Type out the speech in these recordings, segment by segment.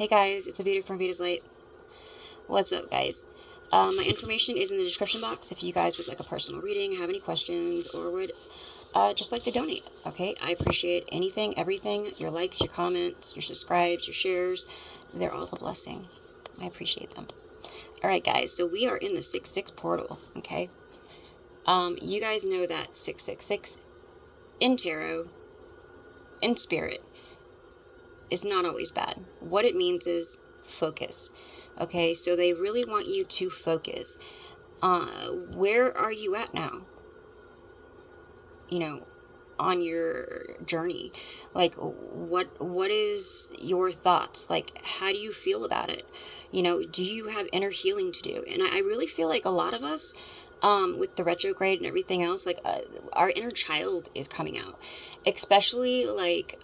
Hey guys, it's Avita from Vita's Light. What's up, guys? My information is in the description box if you guys would like a personal reading, have any questions, or would just like to donate. Okay, I appreciate anything, everything, your likes, your comments, your subscribes, your shares. They're all a blessing. I appreciate them. Alright, guys, so we are in the 6-6 portal, okay? You guys know that 666 in tarot, in spirit, is not always bad. What it means is focus. Okay, so they really want you to focus. Where are you at now? You know, on your journey. Like, what is your thoughts? Like, how do you feel about it? You know, do you have inner healing to do? And I really feel like a lot of us, with the retrograde and everything else, like, our inner child is coming out. Especially, like,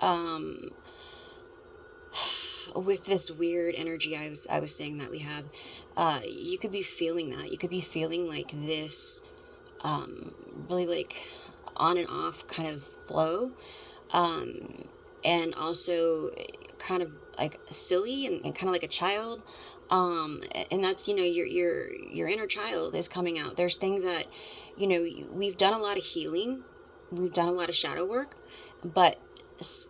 with this weird energy I was saying that we have, you could be feeling that. You could be feeling like this, really like on and off kind of flow, and also kind of like silly and kind of like a child, and that's, you know, your inner child is coming out. There's things that, you know, we've done a lot of healing, we've done a lot of shadow work, but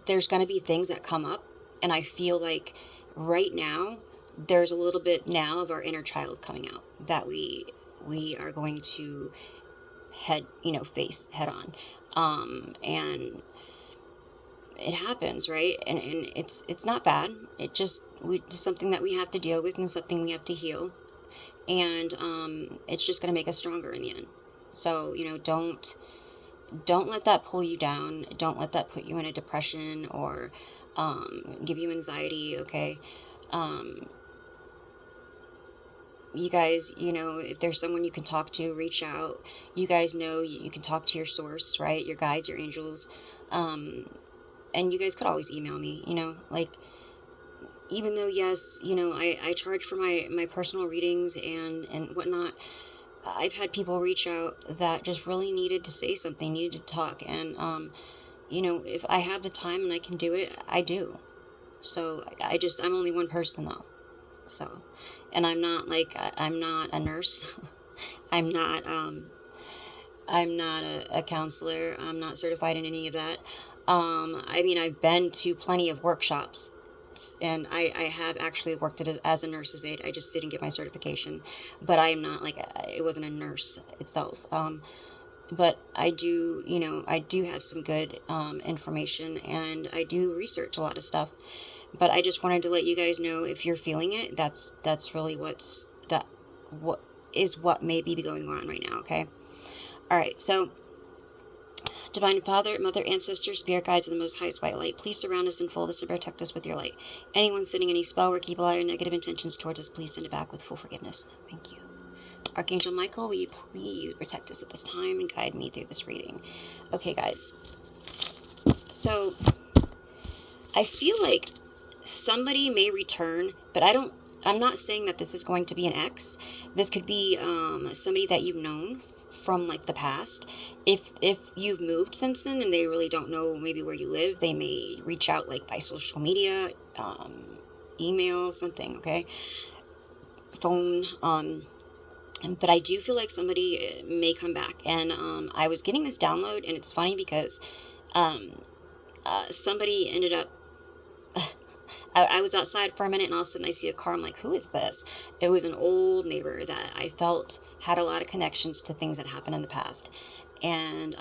there's going to be things that come up. And I feel like right now, there's a little bit now of our inner child coming out that we are going to face head on. And it happens, right? And it's not bad. It's something that we have to deal with and something we have to heal. And it's just going to make us stronger in the end. So, you know, don't let that pull you down. Don't let that put you in a depression or give you anxiety, okay? You guys, you know, if there's someone you can talk to, reach out. You guys know you can talk to your source, right? Your guides, your angels. And you guys could always email me, you know, like, even though, yes, you know, I charge for my personal readings and whatnot. I've had people reach out that just really needed to say something, needed to talk, and you know, if I have the time and I can do it, I do. So I'm only one person though. So, and I'm not I'm not a nurse. I'm not, a counselor. I'm not certified in any of that. I mean, I've been to plenty of workshops, and I have actually worked as a nurse's aide. I just didn't get my certification, but I am not it wasn't a nurse itself. But I do, you know, I do have some good information, and I do research a lot of stuff. But I just wanted to let you guys know, if you're feeling it, that's really what may be going on right now, okay? All right, so Divine Father, Mother, Ancestors, Spirit Guides, and the Most Highest White Light, please surround us and fold us and protect us with your light. Anyone sending any spell work, evil eye, or negative intentions towards us, please send it back with full forgiveness. Thank you. Archangel Michael, will you please protect us at this time and guide me through this reading? Okay, guys. So, I feel like somebody may return, but I'm not saying that this is going to be an ex. This could be somebody that you've known from like the past. If you've moved since then and they really don't know maybe where you live, they may reach out like by social media, email, something, okay? Phone, but I do feel like somebody may come back. And I was getting this download, and it's funny because somebody ended up, I was outside for a minute, and all of a sudden I see a car. I'm like, who is this? It was an old neighbor that I felt had a lot of connections to things that happened in the past. And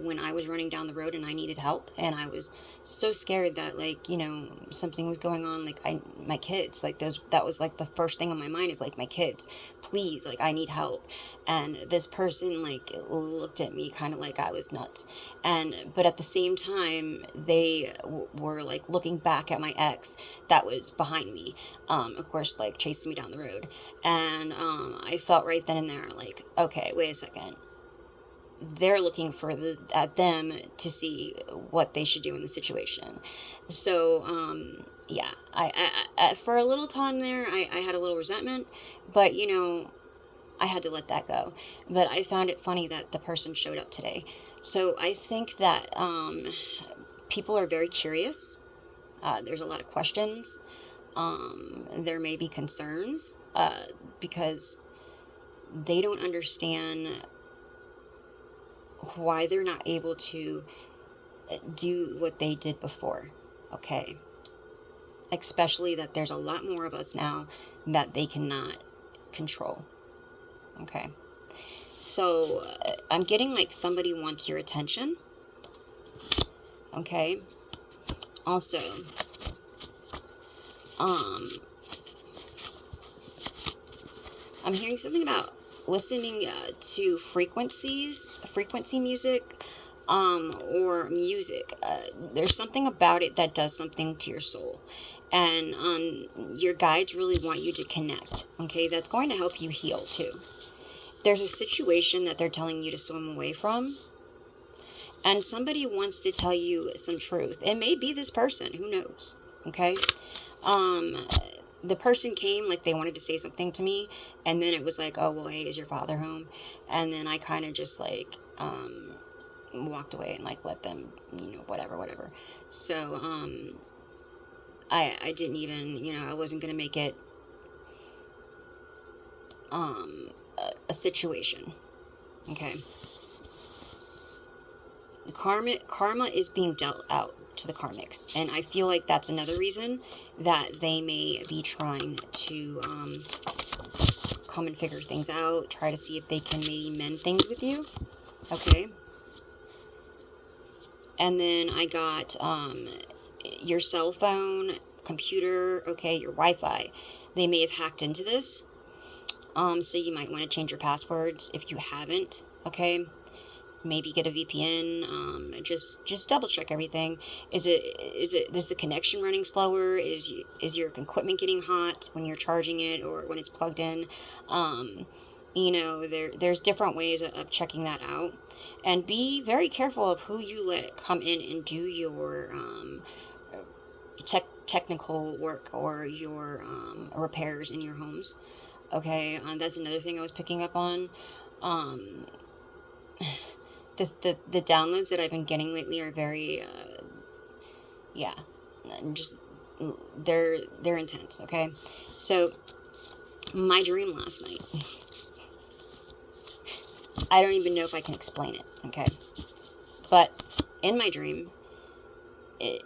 when I was running down the road and I needed help, and I was so scared that, like, you know, something was going on, like, my kids, like, that was like the first thing on my mind is like, my kids, please, like, I need help. And this person like looked at me kind of like I was nuts, but at the same time they were like looking back at my ex that was behind me, of course, like chasing me down the road. And I felt right then and there, like, okay, wait a second, they're looking at them to see what they should do in the situation. So, yeah, I for a little time there, I had a little resentment, but, you know, I had to let that go. But I found it funny that the person showed up today. So I think that people are very curious. There's a lot of questions. There may be concerns, because they don't understand why they're not able to do what they did before, okay? Especially that there's a lot more of us now that they cannot control, okay? So I'm getting like somebody wants your attention, okay? Also, I'm hearing something about listening to frequency music, or music. There's something about it that does something to your soul. And your guides really want you to connect. Okay, that's going to help you heal too. There's a situation that they're telling you to swim away from. And somebody wants to tell you some truth. It may be this person. Who knows? Okay. The person came like they wanted to say something to me, and then it was like, oh well, hey, is your father home? And then I kind of just like walked away and like let them, whatever. So I didn't even, I wasn't gonna make it a situation. Okay. The karma is being dealt out to the karmics, and I feel like that's another reason that they may be trying to come and figure things out, try to see if they can maybe mend things with you. Okay. And then I got your cell phone, computer, okay, your Wi-Fi. They may have hacked into this, so you might want to change your passwords if you haven't. Okay. Maybe get a VPN. Just double check everything. Is the connection running slower? Is your equipment getting hot when you're charging it or when it's plugged in? There's different ways of checking that out, and be very careful of who you let come in and do your technical work or your repairs in your homes. Okay, that's another thing I was picking up on. The downloads that I've been getting lately are very, just, they're intense, okay? So, my dream last night, I don't even know if I can explain it, okay? But, in my dream, it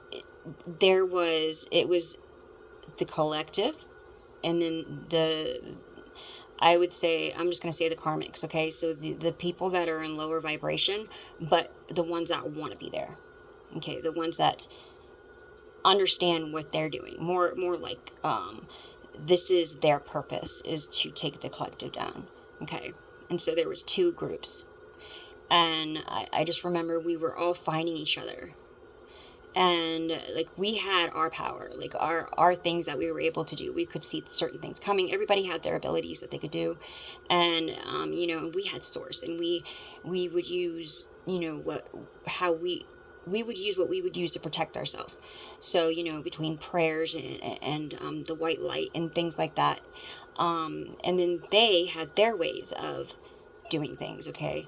was the collective, and then I would say, I'm just going to say the karmics, okay? So the people that are in lower vibration, but the ones that want to be there, okay? The ones that understand what they're doing. More like, this is their purpose, is to take the collective down, okay? And so there was two groups. And I just remember we were all fighting each other. And like we had our power, like our things that we were able to do. We could see certain things coming. Everybody had their abilities that they could do, and we had source, and we would use we would use what we would use to protect ourselves. So between prayers and the white light and things like that, and then they had their ways of doing things. Okay,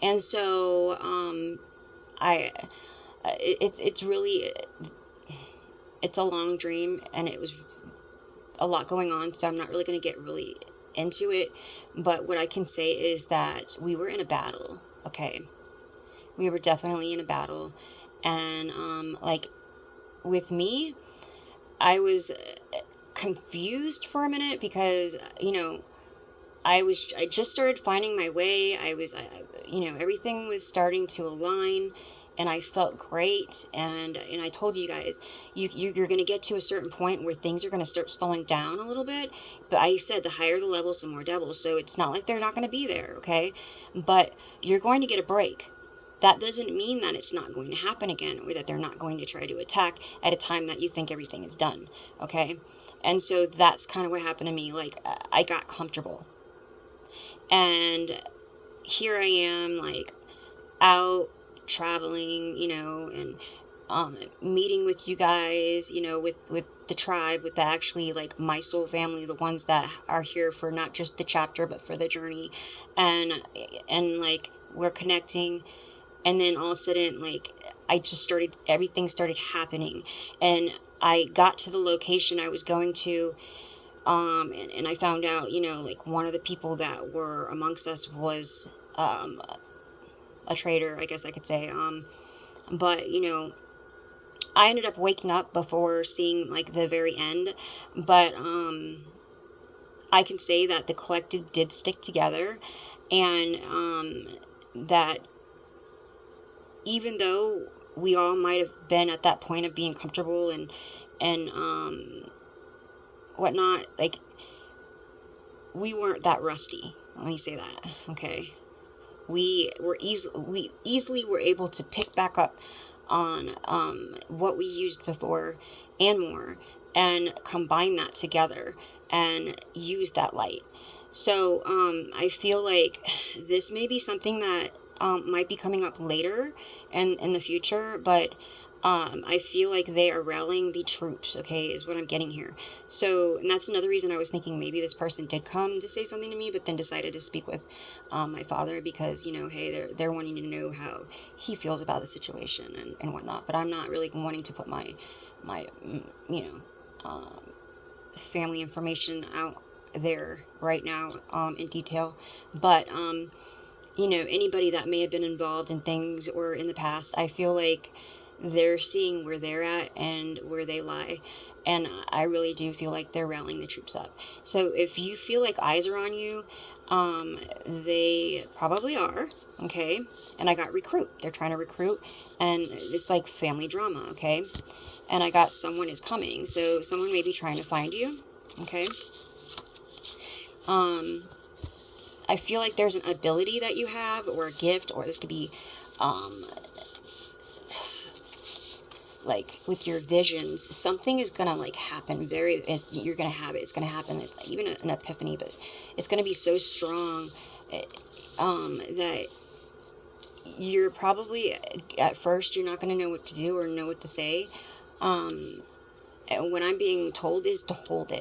and so it's really, it's a long dream, and it was a lot going on, so I'm not really going to get really into it, but what I can say is that we were in a battle, okay? We were definitely in a battle, and, with me, I was confused for a minute, because, I just started finding my way. Everything was starting to align, and I felt great. And I told you guys, you're going to get to a certain point where things are going to start slowing down a little bit. But I said the higher the levels, the more devils. So it's not like they're not going to be there, okay? But you're going to get a break. That doesn't mean that it's not going to happen again, or that they're not going to try to attack at a time that you think everything is done, okay? And so that's kind of what happened to me. Like, I got comfortable. And here I am, like, out traveling, and meeting with you guys, with the tribe, with actually, like, my soul family, the ones that are here for not just the chapter, but for the journey. And like, we're connecting. And then all of a sudden, like, everything started happening. And I got to the location I was going to, and I found out, like one of the people that were amongst us was, a traitor, I guess I could say. But, I ended up waking up before seeing like the very end, but, I can say that the collective did stick together, and, that even though we all might have been at that point of being comfortable and whatnot, like, we weren't that rusty. Let me say that, okay? We easily were able to pick back up on what we used before and more, and combine that together and use that light. So I feel like this may be something that might be coming up later and in the future, but I feel like they are rallying the troops, okay, is what I'm getting here. So, and that's another reason I was thinking maybe this person did come to say something to me, but then decided to speak with my father because, hey, they're wanting to know how he feels about the situation and whatnot. But I'm not really wanting to put my family information out there right now in detail. But, anybody that may have been involved in things or in the past, I feel like they're seeing where they're at and where they lie. And I really do feel like they're rallying the troops up. So if you feel like eyes are on you, they probably are, okay? And I got recruit. They're trying to recruit, and it's like family drama, okay? And I got someone is coming. So someone may be trying to find you, okay? I feel like there's an ability that you have, or a gift, or this could be, like with your visions, something is gonna like happen. You're gonna have it. It's gonna happen. It's even an epiphany, but it's gonna be so strong, that you're probably at first you're not gonna know what to do or know what to say. And what I'm being told is to hold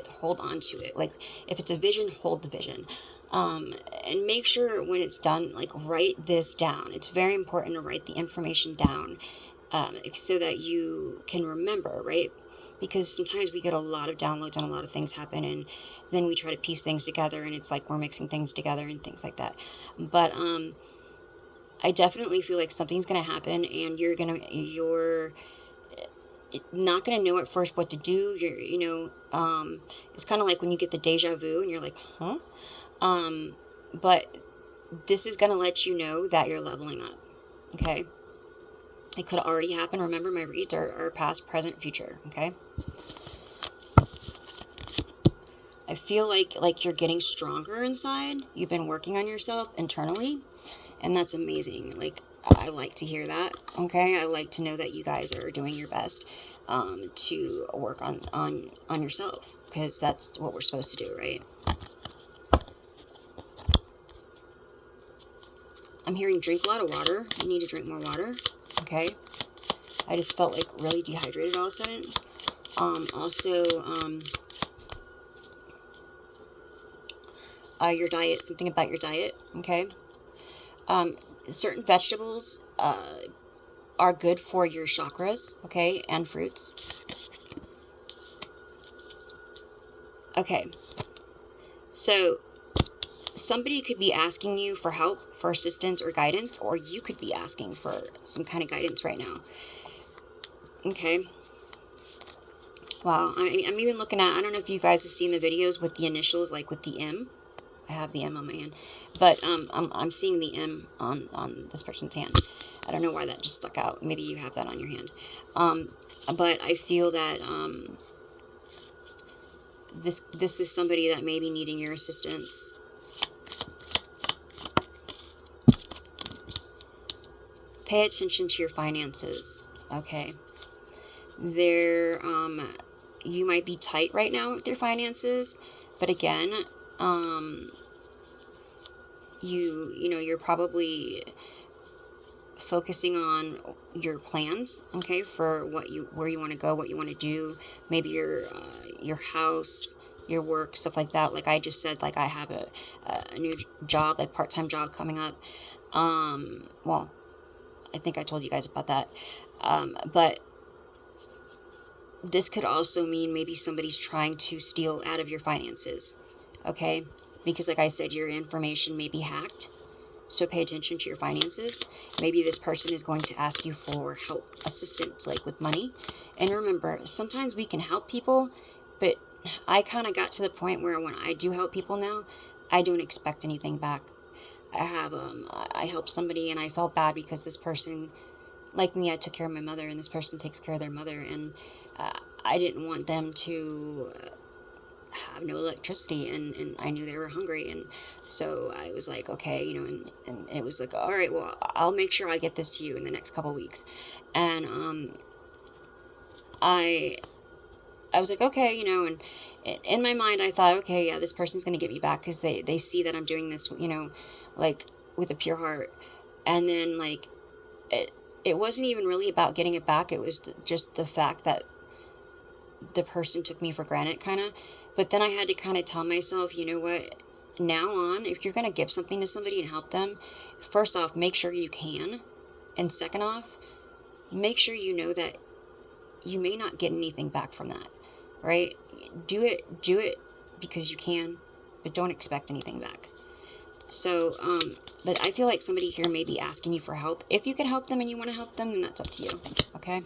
on to it. Like if it's a vision, hold the vision. And make sure when it's done, like write this down. It's very important to write the information down, so that you can remember, right? Because sometimes we get a lot of downloads and a lot of things happen, and then we try to piece things together, and it's like we're mixing things together and things like that. But I definitely feel like something's gonna happen, and you're not gonna know at first what to do. It's kind of like when you get the deja vu, and you're like, huh? But this is gonna let you know that you're leveling up, okay? It could already happen. Remember, my reads are past, present, future, okay? I feel like you're getting stronger inside. You've been working on yourself internally, and that's amazing. Like, I like to hear that, okay? I like to know that you guys are doing your best to work on yourself, because that's what we're supposed to do, right? I'm hearing drink a lot of water. You need to drink more water, okay? I just felt like really dehydrated all of a sudden. Also, your diet, something about your diet, okay? Certain vegetables are good for your chakras, okay, and fruits. Okay, so somebody could be asking you for help, for assistance or guidance, or you could be asking for some kind of guidance right now. Okay. Wow. I'm even looking at, I don't know if you guys have seen the videos with the initials, like with the M. I have the M on my hand, but I'm seeing the M on this person's hand. I don't know why that just stuck out. Maybe you have that on your hand. But I feel that this is somebody that may be needing your assistance. Pay attention to your finances, okay? You might be tight right now with your finances, but again, you're probably focusing on your plans, okay, for where you want to go, what you want to do, maybe your house, your work, stuff like that. Like I just said, like I have a new job, like part-time job coming up. Well, I think I told you guys about that. But this could also mean maybe somebody's trying to steal out of your finances, okay? Because like I said, your information may be hacked. So pay attention to your finances. Maybe this person is going to ask you for help, assistance, like with money. And remember, sometimes we can help people, but I kind of got to the point where when I do help people now, I don't expect anything back. I helped somebody and I felt bad because this person, like me, I took care of my mother, and this person takes care of their mother, and I didn't want them to have no electricity, and I knew they were hungry, and so I was like, okay, and it was like, all right, well, I'll make sure I get this to you in the next couple weeks. And I was like, okay, and in my mind I thought, okay, yeah, this person's gonna get me back because they see that I'm doing this, like with a pure heart. And then like it wasn't even really about getting it back. It was just the fact that the person took me for granted, kind of. But then I had to kind of tell myself, you know what, now on, if you're going to give something to somebody and help them, first off, make sure you can. And second off, make sure you know that you may not get anything back from that, right? Do it because you can, but don't expect anything back. So, but I feel like somebody here may be asking you for help. If you can help them and you want to help them, then that's up to you, okay?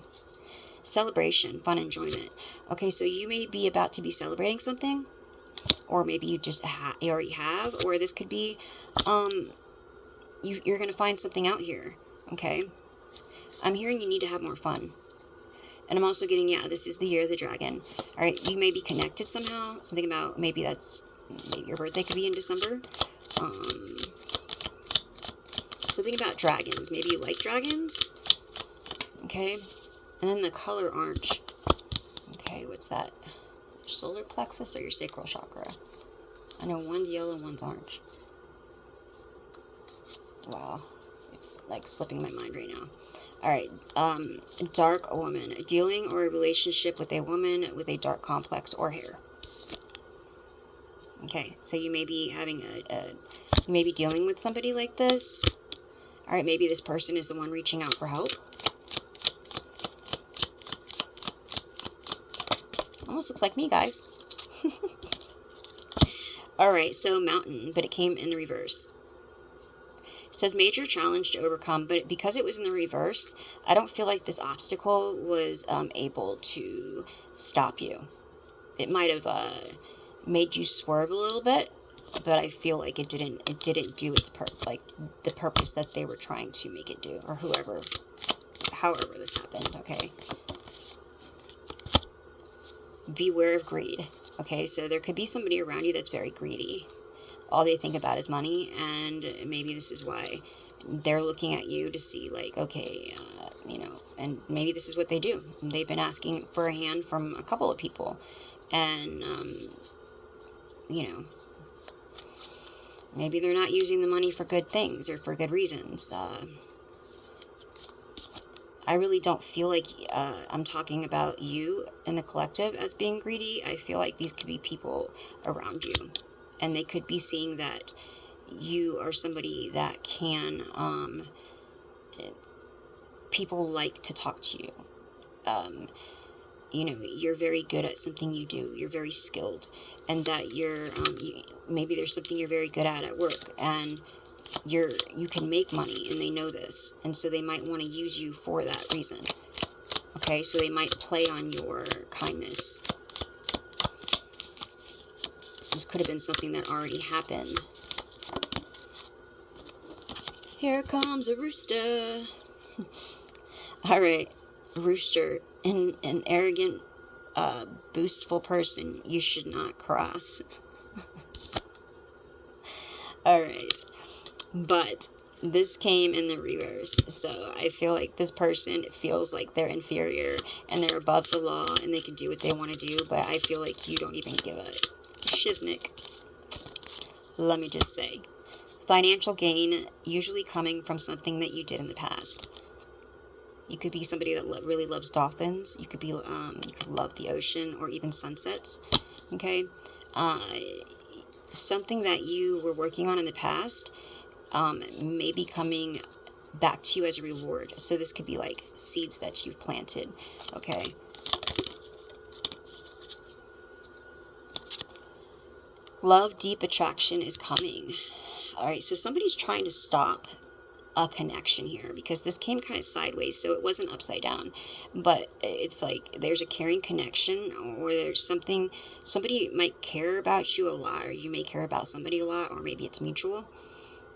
Celebration, fun, enjoyment. Okay, so you may be about to be celebrating something, or maybe you just you already have, or this could be, you're going to find something out here, okay? I'm hearing you need to have more fun. And I'm also getting, yeah, this is the year of the dragon. All right, you may be connected somehow. Something about, maybe your birthday could be in December. Something about dragons. Maybe you like dragons. Okay. And then the color orange. Okay, what's that? Your solar plexus or your sacral chakra? I know one's yellow, one's orange. Wow. It's like slipping my mind right now. Alright, dark woman. Dealing or a relationship with a woman with a dark complex or hair. Okay, so you may be having you may be dealing with somebody like this. Alright, maybe this person is the one reaching out for help. Almost looks like me, guys. Alright, so mountain, but it came in the reverse. It says major challenge to overcome, but because it was in the reverse, I don't feel like this obstacle was able to stop you. It might have made you swerve a little bit, but I feel like it didn't do its the purpose that they were trying to make it do, or however this happened, okay? Beware of greed. Okay, so there could be somebody around you that's very greedy. All they think about is money, and maybe this is why they're looking at you to see, like, okay, and maybe this is what they do. They've been asking for a hand from a couple of people, and, maybe they're not using the money for good things or for good reasons. I really don't feel like I'm talking about you and the collective as being greedy. I feel like these could be people around you. And they could be seeing that you are somebody that can, people like to talk to you. You're very good at something you do. You're very skilled. And that maybe there's something you're very good at work. And you can make money, and they know this. And so they might want to use you for that reason. Okay, so they might play on your kindness. This could have been something that already happened. Here comes a rooster. Alright, rooster. An arrogant, boastful person you should not cross. Alright. But this came in the reverse. So I feel like this person feels like they're inferior and they're above the law and they can do what they want to do. But I feel like you don't even give a shiznick. Let me just say. Financial gain usually coming from something that you did in the past. You could be somebody that really loves dolphins. You could be, you could love the ocean or even sunsets. Okay? Something that you were working on in the past may be coming back to you as a reward. So this could be like seeds that you've planted. Okay? Love, deep attraction is coming. All right, so somebody's trying to stop a connection here, because this came kind of sideways, so it wasn't upside down, but it's like there's a caring connection, or there's something, somebody might care about you a lot, or you may care about somebody a lot, or maybe it's mutual,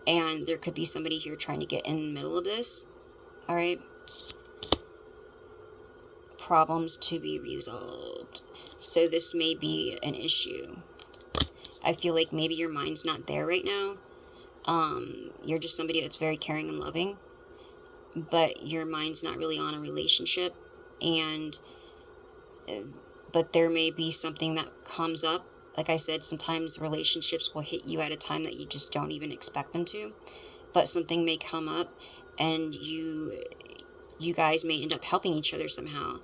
and there could be somebody here trying to get in the middle of this. All right, problems to be resolved. So this may be an issue. I feel like maybe your mind's not there right now. You're just somebody that's very caring and loving, but your mind's not really on a relationship, and but there may be something that comes up. Like I said, sometimes relationships will hit you at a time that you just don't even expect them to, but something may come up, and you guys may end up helping each other somehow,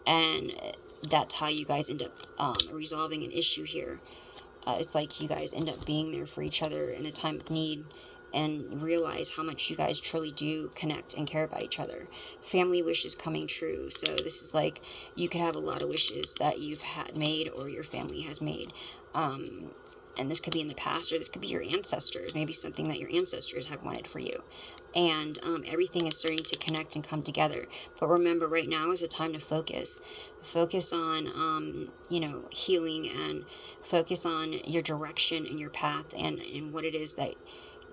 and that's how you guys end up resolving an issue here. It's like you guys end up being there for each other in a time of need, and realize how much you guys truly do connect and care about each other. Family wishes coming true. So this is like, you could have a lot of wishes that you've had made, or your family has made. And this could be in the past, or this could be your ancestors, maybe something that your ancestors have wanted for you. And everything is starting to connect and come together. But remember, right now is a time to focus. Focus on, healing, and focus on your direction and your path, and what it is that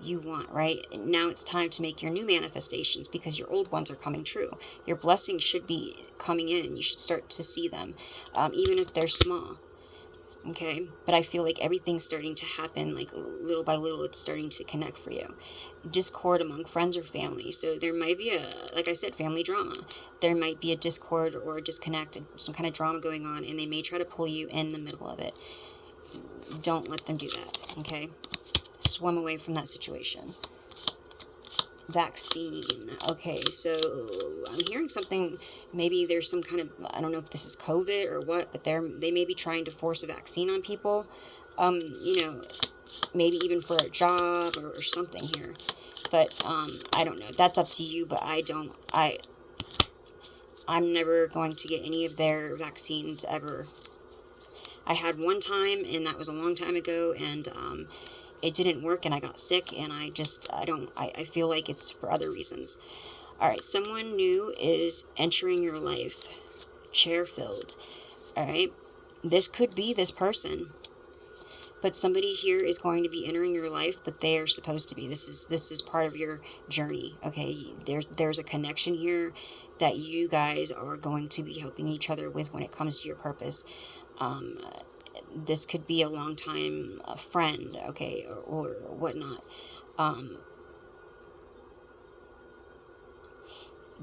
you want, right? Now it's time to make your new manifestations, because your old ones are coming true. Your blessings should be coming in. You should start to see them, even if they're small. Okay, but I feel like everything's starting to happen, like little by little, it's starting to connect for you. Discord among friends or family. So there might be like I said, family drama. There might be a discord or a disconnect, some kind of drama going on, and they may try to pull you in the middle of it. Don't let them do that, okay? Swim away from that situation. Vaccine. Okay, so I'm hearing something, maybe there's some kind of, I don't know if this is COVID or what, but they may be trying to force a vaccine on people, maybe even for a job or something here, but I don't know, that's up to you, but I'm never going to get any of their vaccines ever. I had one time, and that was a long time ago, and it didn't work, and I got sick, and I feel like it's for other reasons. All right, someone new is entering your life. Chair filled. All right, this could be this person, but somebody here is going to be entering your life, but they are supposed to be. This is part of your journey. Okay, there's a connection here that you guys are going to be helping each other with when it comes to your purpose. This could be a long time friend, okay, or whatnot.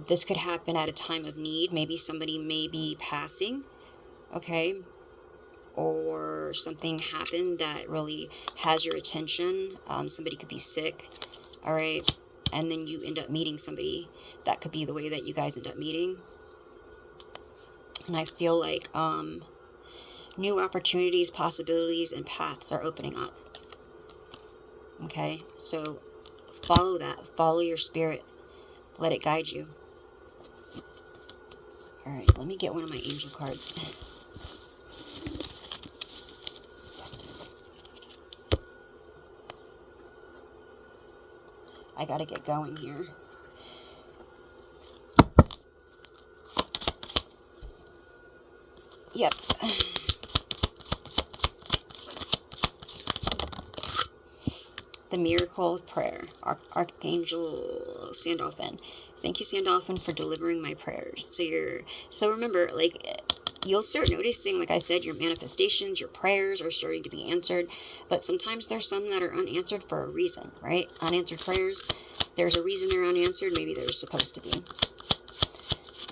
This could happen at a time of need. Maybe somebody may be passing, okay, or something happened that really has your attention. Somebody could be sick, all right, and then you end up meeting somebody. That could be the way that you guys end up meeting. And I feel like new opportunities, possibilities, and paths are opening up. Okay, so follow that. Follow your spirit. Let it guide you. All right, let me get one of my angel cards. I gotta get going here. Yep. The miracle of prayer. Archangel Sandalphon. Thank you, Sandalphon, for delivering my prayers. So remember, like, you'll start noticing, like I said, your manifestations, your prayers are starting to be answered. But sometimes there's some that are unanswered for a reason, right? Unanswered prayers. There's a reason they're unanswered. Maybe they're supposed to be.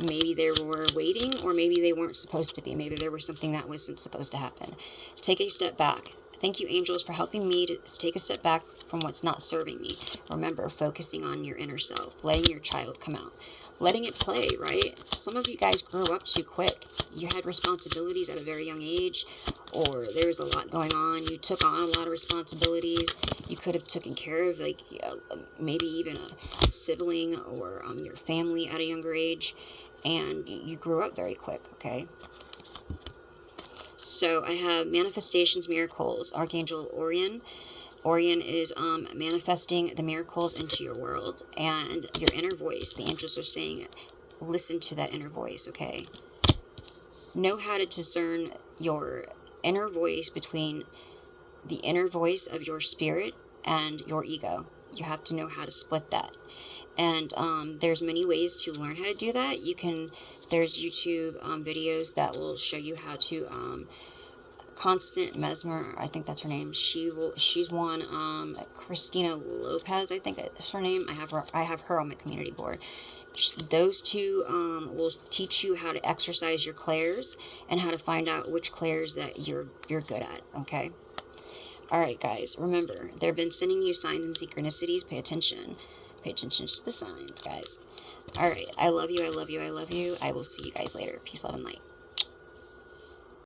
Maybe they were waiting, or maybe they weren't supposed to be. Maybe there was something that wasn't supposed to happen. Take a step back. Thank you, angels, for helping me to take a step back from what's not serving me. Remember, focusing on your inner self, letting your child come out, letting it play, right? Some of you guys grew up too quick. You had responsibilities at a very young age, or there was a lot going on. You took on a lot of responsibilities. You could have taken care of, like, maybe even a sibling or your family at a younger age, and you grew up very quick, okay? So I have manifestations, miracles, Archangel Orion. Orion is manifesting the miracles into your world, and your inner voice. The angels are saying, listen to that inner voice, okay? Know how to discern your inner voice between the inner voice of your spirit and your ego. You have to know how to split that. And there's many ways to learn how to do that. There's YouTube videos that will show you how to Constant Mesmer, I think that's her name. She's one. Christina Lopez, I think is her name. I have her on my community board. Those two will teach you how to exercise your clairs and how to find out which clairs that you're good at. Okay. All right, guys. Remember, they've been sending you signs and synchronicities. Pay attention. Pay attention to the signs, guys. All right. I love you. I love you. I love you. I will see you guys later. Peace, love, and light.